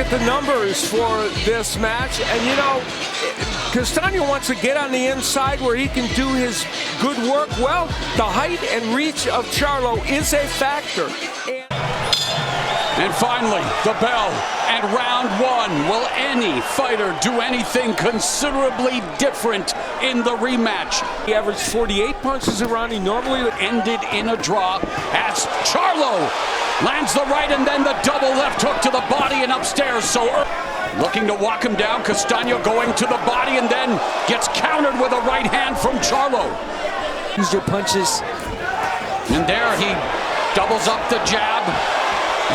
at the numbers for this match, and you know, Castano wants to get on the inside where he can do his good work. Well, the height and reach of Charlo is a factor. And finally, the bell, and round one. Will any fighter do anything considerably different in the rematch? He averaged 48 punches around. He normally would ended in a draw as Charlo lands the right and then the double left hook to the body and upstairs. So looking to walk him down, Castano going to the body and then gets countered with a right hand from Charlo. Use your punches. And there he doubles up the jab.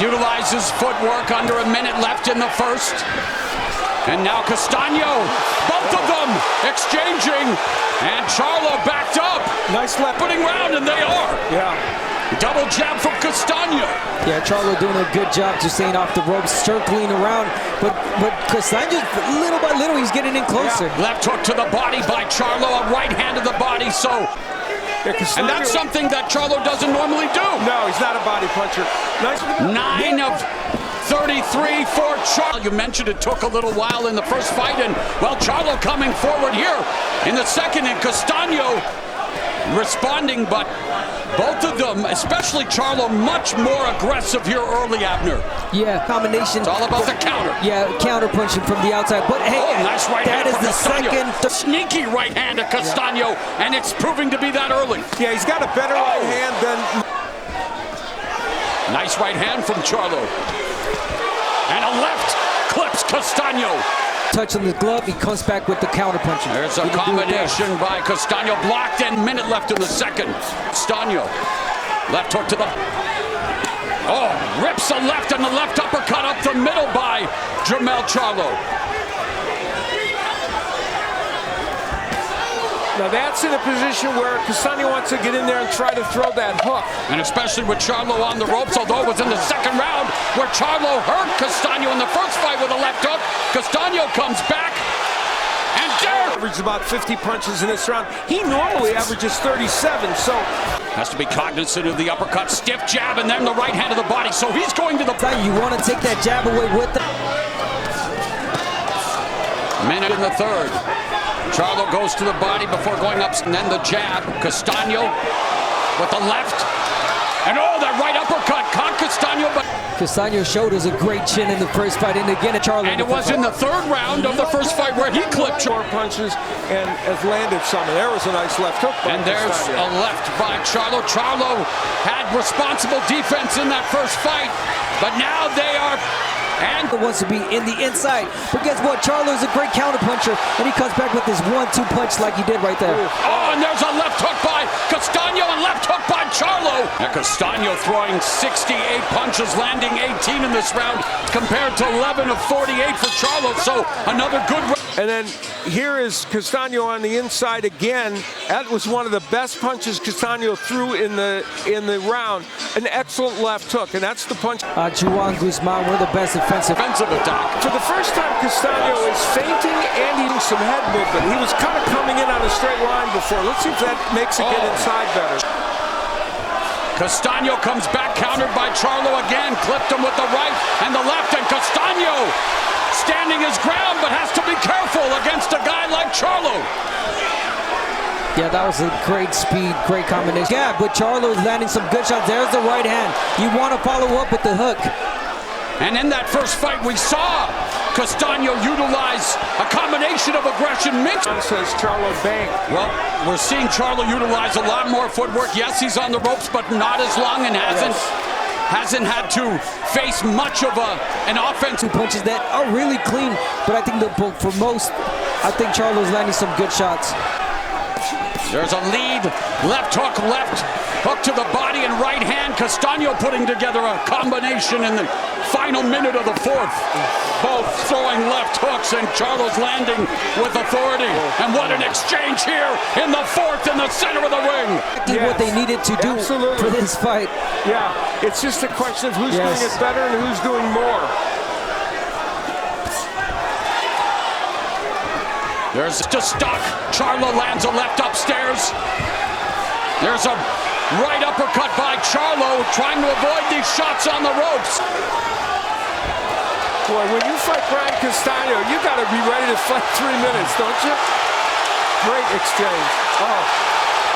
Utilizes footwork under a minute left in the first. And now Castano, both of them exchanging, and Charlo backed up. Nice left footing round, and they are. Yeah. Double jab from Castano. Yeah, Charlo doing a good job just staying off the ropes, circling around. But Castano, little by little, he's getting in closer. Yeah. Left hook to the body by Charlo, a right hand to the body, so... And that's something that Charlo doesn't normally do. No, he's not a body puncher. Nice. 9 of 33 for Charlo. You mentioned it took a little while in the first fight, and well, Charlo coming forward here in the second, and Castano responding, but both of them, especially Charlo, much more aggressive here early, Abner. Yeah, combination. It's all about the counter. Yeah, counter punching from the outside. But hey, nice right that hand is from the Castano. second. Sneaky right hand to Castano, and it's proving to be that early. Yeah, he's got a better right hand than... Nice right hand from Charlo. And a left clips Castano. Touch on the glove, he comes back with the counter punching. There's a combination by Castano, blocked, and minute left in the second. Castano, left hook to the... Oh, rips a left and the left uppercut up the middle by Jermell Charlo. Now that's in a position where Castano wants to get in there and try to throw that hook. And especially with Charlo on the ropes, although it was in the second round where Charlo hurt Castano in the first fight with a left hook. Castano comes back, and there... Averaged about 50 punches in this round. He normally averages 37, so... Has to be cognizant of the uppercut, stiff jab, and then the right hand to the body, so he's going to the... You want to take that jab away with the... Minute in the third. Charlo goes to the body before going up, and then the jab. Castano with the left. And oh, that right uppercut caught Castano, but... Castano showed us a great chin in the first fight, and again at Charlo. And it was in the third round of the first fight where he clipped short punches and has landed some. And there was a nice left hook. And there's a left by Charlo. Charlo had responsible defense in that first fight, but now they are... And wants to be in the inside. But guess what? Charlo is a great counter puncher, and he comes back with this 1-2 punch like he did right there. Oh, and there's a left hook by Castano and left hook by Charlo. And Castano throwing 68 punches, landing 18 in this round compared to 11 of 48 for Charlo. So another good round. And then here is Castano on the inside again. That was one of the best punches Castano threw in the round. An excellent left hook, and that's the punch. Juan Guzman, one of the best offensive attack. For the first time, Castano is feinting and eating some head movement. He was kind of coming in on a straight line before. Let's see if that makes it get inside better. Castano comes back, countered by Charlo again. Clipped him with the right and the left, and Castano standing his ground, but has to be careful against a guy like Charlo. Yeah, that was a great speed, great combination. Yeah, but Charlo is landing some good shots. There's the right hand. You want to follow up with the hook. And in that first fight, we saw Castano utilize a combination of aggression mixed. Says Charlo bang. Well, we're seeing Charlo utilize a lot more footwork. Yes, he's on the ropes, but not as long, and hasn't had to face much of an offensive punches that are really clean. But I think that for most, I think Charlo's landing some good shots. There's a lead, left hook to the body and right hand. Castano putting together a combination in the final minute of the fourth. Both throwing left hooks, and Charlo's landing with authority. And what an exchange here in the fourth in the center of the ring. What they needed to do for this fight. Yeah, it's just a question of who's doing it better and who's doing more. There's just stuck. Charlo lands a left upstairs. There's a right uppercut by Charlo, trying to avoid these shots on the ropes. Boy, when you fight Brian Castano, you got to be ready to fight 3 minutes, don't you? Great exchange. Oh,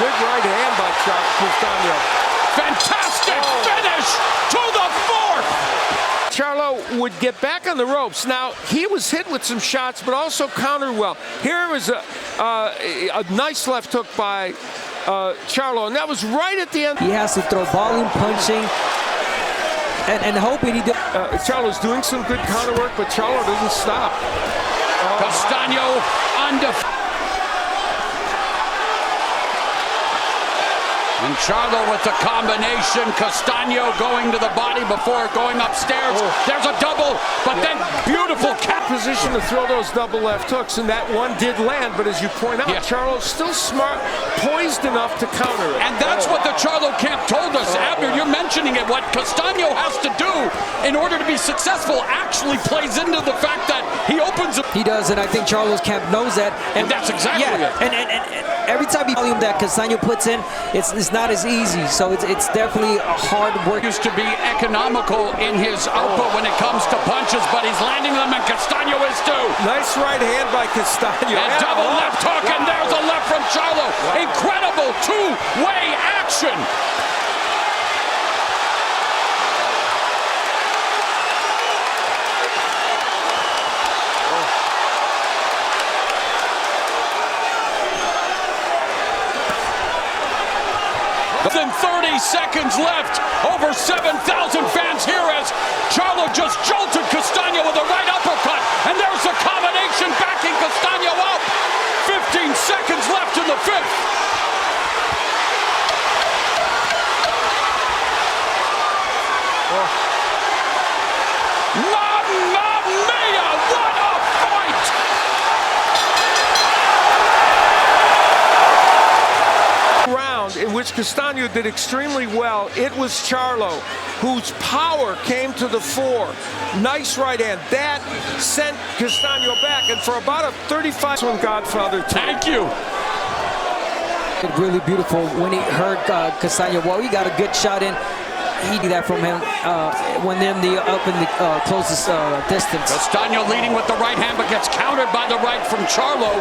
big right hand by Castano. Fantastic finish to the fourth. Charlo would get back on the ropes. Now, he was hit with some shots, but also countered well. Here was a nice left hook by Charlo, and that was right at the end. He has to throw volume punching and hoping he does. Charlo's doing some good counter work, but Charlo doesn't stop. Castano undefeated. And Charlo with the combination. Castano going to the body before going upstairs. There's a double, but then beautiful cap position to throw those double left hooks, and that one did land. But as you point out, Charlo's still smart, poised enough to counter it. And that's what the Charlo camp told us. Abner, you're mentioning it. What Castano has to do in order to be successful actually plays into the fact that he opens. He does, and I think Charlo's camp knows that. And that's exactly it. And every time he volume that Castano puts in, it's not as easy. So it's definitely a hard work. Used to be economical in his output when it comes to punches, but he's landing them, and Castano is too. Nice right hand by Castano. And double left hook, and there's a left from Charlo. Incredible two-way action. Within 30 seconds left, over 7,000 fans here as Charlo just jolted Castano with a right uppercut, and there's a combination backing Castano up. 15 seconds left in the fifth. Mamma mia, what a fight! In which Castano did extremely well, it was Charlo whose power came to the fore. Nice right hand. That sent Castano back, and for about a 35 one Godfather. Thank you. Really beautiful when he heard Castano. Well, he got a good shot in. He did that from him when they're up in the closest distance. Castano leading with the right hand, but gets countered by the right from Charlo.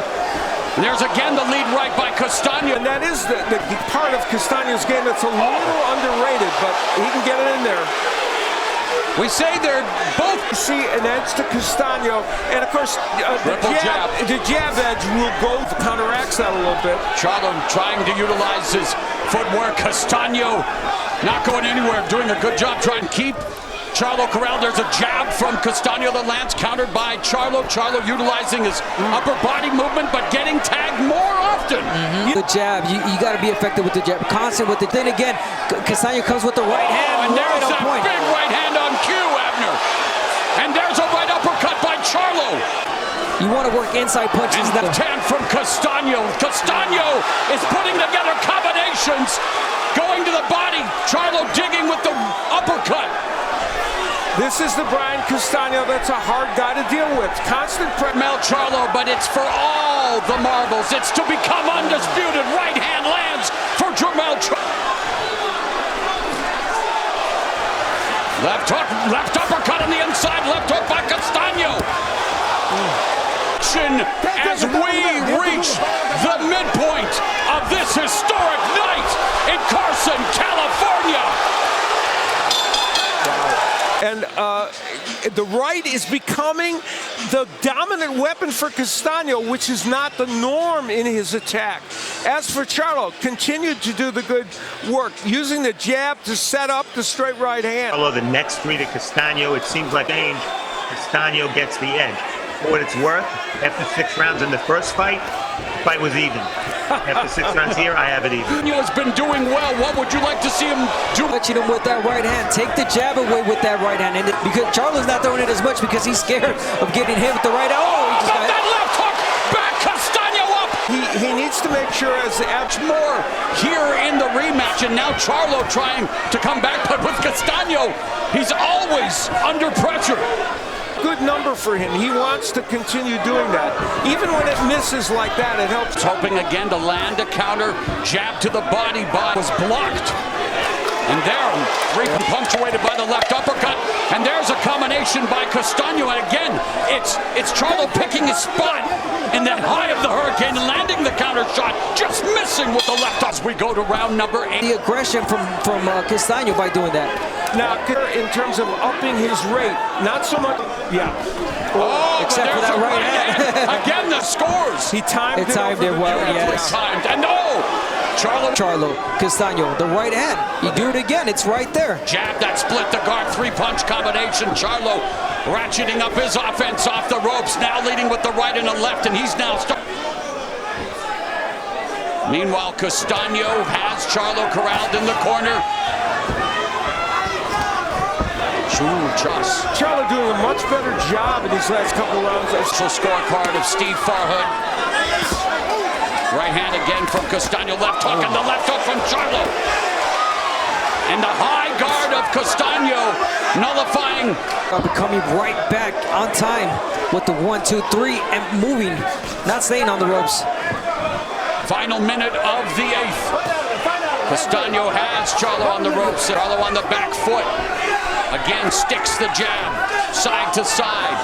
There's again the lead right by Castano. And that is the part of Castano's game that's a little underrated, but he can get it in there. We say they're both. See an edge to Castano, and of course the jab edge will go counteracts that a little bit. Charlo trying to utilize his footwork. Castano not going anywhere, doing a good job trying to keep Charlo corralled. There's a jab from Castano that lands, countered by Charlo. Charlo utilizing his upper body movement, but getting tagged more often. The jab, you got to be effective with the jab, constant with it. Then again, Castano comes with the right hand. And there's that big right hand on cue, Abner. And there's a right uppercut by Charlo. You want to work inside punches. And the 10 from Castano. Castano is putting together combinations, going to the body. Charlo digging with the uppercut. This is the Brian Castano that's a hard guy to deal with. Constant pressure. Jermell Charlo, but it's for all the marbles. It's to become undisputed. Right hand lands for Jermell Charlo. Left hook, left uppercut on the inside. Left hook by Castano. As we reach the midpoint of this historic night in Carson, California. And the right is becoming the dominant weapon for Castano, which is not the norm in his attack. As for Charlo, continued to do the good work, using the jab to set up the straight right hand. Although the next three to Castano, it seems like Castano gets the edge. For what it's worth, after 6 rounds in the first fight, the fight was even. After 6 rounds here, I have it even. Castano has been doing well. What would you like to see him do? Touching him with that right hand. Take the jab away with that right hand. And because Charlo's not throwing it as much because he's scared of getting hit with the right hand. Oh, he just got that left hook. Back Castano up. He needs to make sure as the edge more here in the rematch. And now Charlo trying to come back. But with Castano, he's always under pressure. Good number for him. He wants to continue doing that. Even when it misses like that, it helps. Hoping again to land a counter. Jab to the body, but was blocked. And there, three punctuated by the left uppercut. And there's a combination by Castano. And again, it's Charlo picking his spot in the high of the hurricane, landing the counter shot, just missing with the left as we go to round number 8. The aggression from Castano by doing that. Now, in terms of upping his rate, not so much. Yeah. Oh, except for that right hand. Again, the scores. He timed it. Timed it well, yes. Timed. And Charlo, Castano, the right hand. You do it again, it's right there. Jab that split the guard, three-punch combination. Charlo ratcheting up his offense off the ropes, now leading with the right and the left, and he's now Meanwhile, Castano has Charlo corralled in the corner. Charlo doing a much better job in these last couple of rounds. Official scorecard of Steve Farhood. Right hand again from Castano, left hook, and the left hook from Charlo. And the high guard of Castano nullifying. Coming right back on time with the 1, 2, 3 and moving, not staying on the ropes. Final minute of the 8th. Castano has Charlo on the ropes, Charlo on the back foot. Again, sticks the jab, side to side.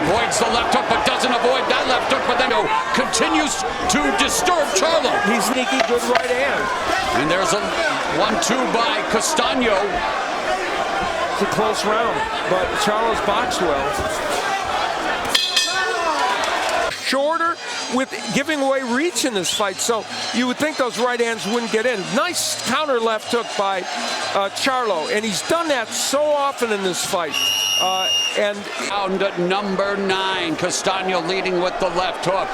Avoids the left hook, but doesn't avoid that left hook, but then continues to disturb Charlo. He's sneaky good right hand. And there's a 1-2 by Castano. It's a close round, but Charlo's boxed well. Shorter with giving away reach in this fight, so you would think those right hands wouldn't get in. Nice counter left hook by Charlo, and he's done that so often in this fight. And round number 9, Castano leading with the left hook.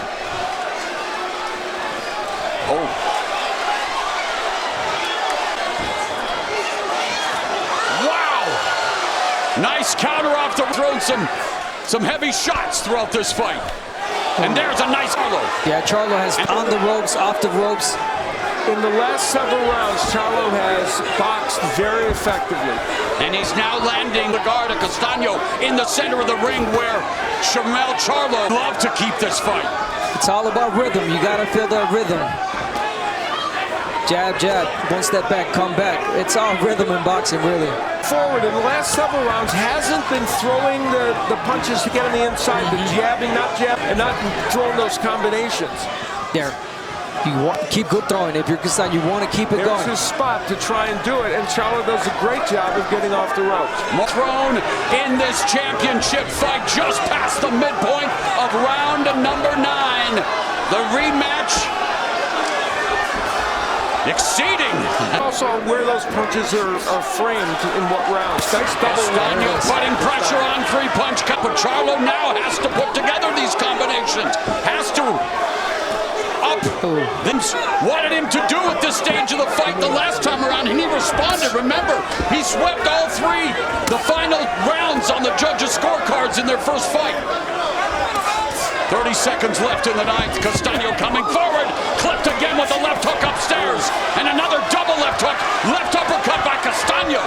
Oh. Wow! Nice counter off the throwing some heavy shots throughout this fight. And there's a nice Charlo. Yeah, Charlo has on the ropes, off the ropes. In the last several rounds, Charlo has boxed very effectively. And he's now landing the guard of Castano in the center of the ring where Jermell Charlo love to keep this fight. It's all about rhythm. You got to feel that rhythm. Jab, jab, one step back, come back. It's all rhythm in boxing, really. Forward in the last several rounds hasn't been throwing the punches to get on the inside, but jabbing, not throwing those combinations. There. You want keep good throwing. If you're Castano, you want to keep it going. There's his spot to try and do it, and Charlo does a great job of getting off the ropes. Thrown in this championship fight just past the midpoint of round number 9. The rematch exceeding. Also, where those punches are framed in what rounds. Nice double Castano putting pressure on three-punch cut, but Charlo now has to put together these combinations. Has to up. Then wanted him to do at this stage of the fight the last time around, and he responded. Remember, he swept all 3 the final rounds on the judges' scorecards in their first fight. 30 seconds left in the 9th. Castano coming forward, clipped again with the left hook upstairs, and another double left hook, left uppercut by Castano.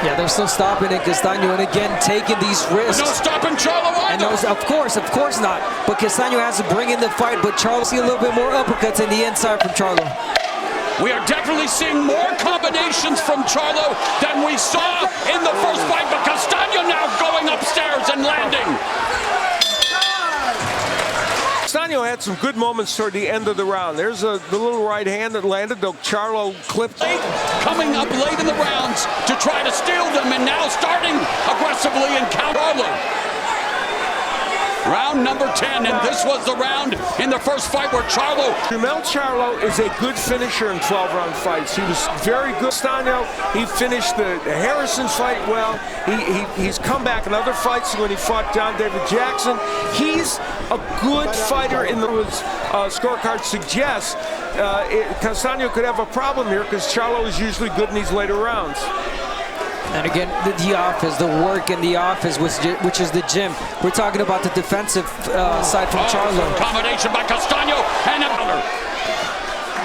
Yeah, there's no stopping it, Castano, and again taking these risks. No stopping Charlo either. And of course not. But Castano has to bring in the fight, but Charlo see a little bit more uppercuts in the inside from Charlo. We are definitely seeing more combinations from Charlo than we saw in the first fight, but Castano now going upstairs and landing. Castano had some good moments toward the end of the round. There's the little right hand that landed, though Charlo clipped. Coming up late in the rounds to try to steal them, and now starting aggressively in counter Charlo. Round number 10, and this was the round in the first fight where Jermell Charlo is a good finisher in 12-round fights. He was very good. Castano, he finished the Harrison fight well. He's come back in other fights when he fought John David Jackson. He's a good fighter in the scorecard suggests. Castano could have a problem here because Charlo is usually good in these later rounds. And again, the office, the work in the office, which is the gym. We're talking about the defensive side from Charlo. Combination by Castano and a counter.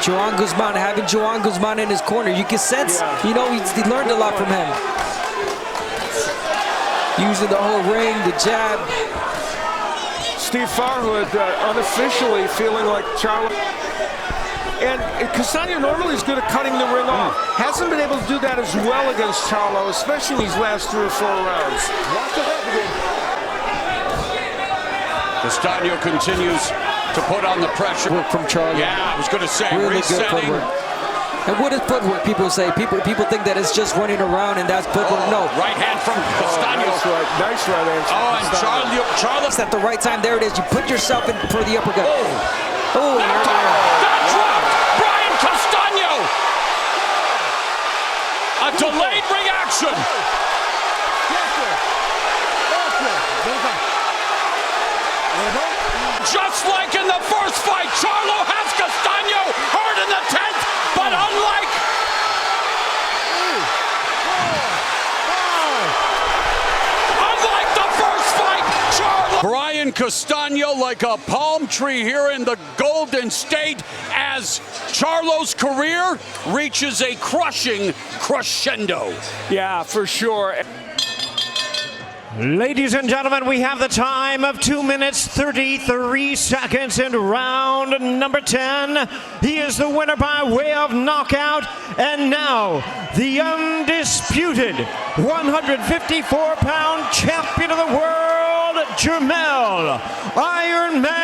Joan Guzman, having Joan Guzman in his corner, you can sense, you know, he learned a lot from him. Using the whole ring, the jab. Steve Farhood unofficially feeling like Charlo. And Castano normally is good at cutting the ring off. Hasn't been able to do that as well against Charlo, especially in these last 3 or 4 rounds. Castano continues to put on the pressure. Work from Charlo. Yeah, I was going to say, really good resetting. footwork. And what is footwork? People say people think that it's just running around and that's footwork. No. Right hand from Castano. Nice right hand. Oh, and Charlo. At the right time, there it is. You put yourself in for the uppercut. Oh, that dropped Brian Castano. A delayed reaction. Just like in the first fight, Charlo has Castano hurt in the 10th, but unlike the first fight, Charlo. Brian Castano like a palm tree here in the Golden State as Charlo's career reaches a crushing crescendo. Yeah, for sure. Ladies and gentlemen, we have the time of 2 minutes 33 seconds in round number 10. He is the winner by way of knockout, and now the undisputed 154-pound champion of the world, Jermell Iron Man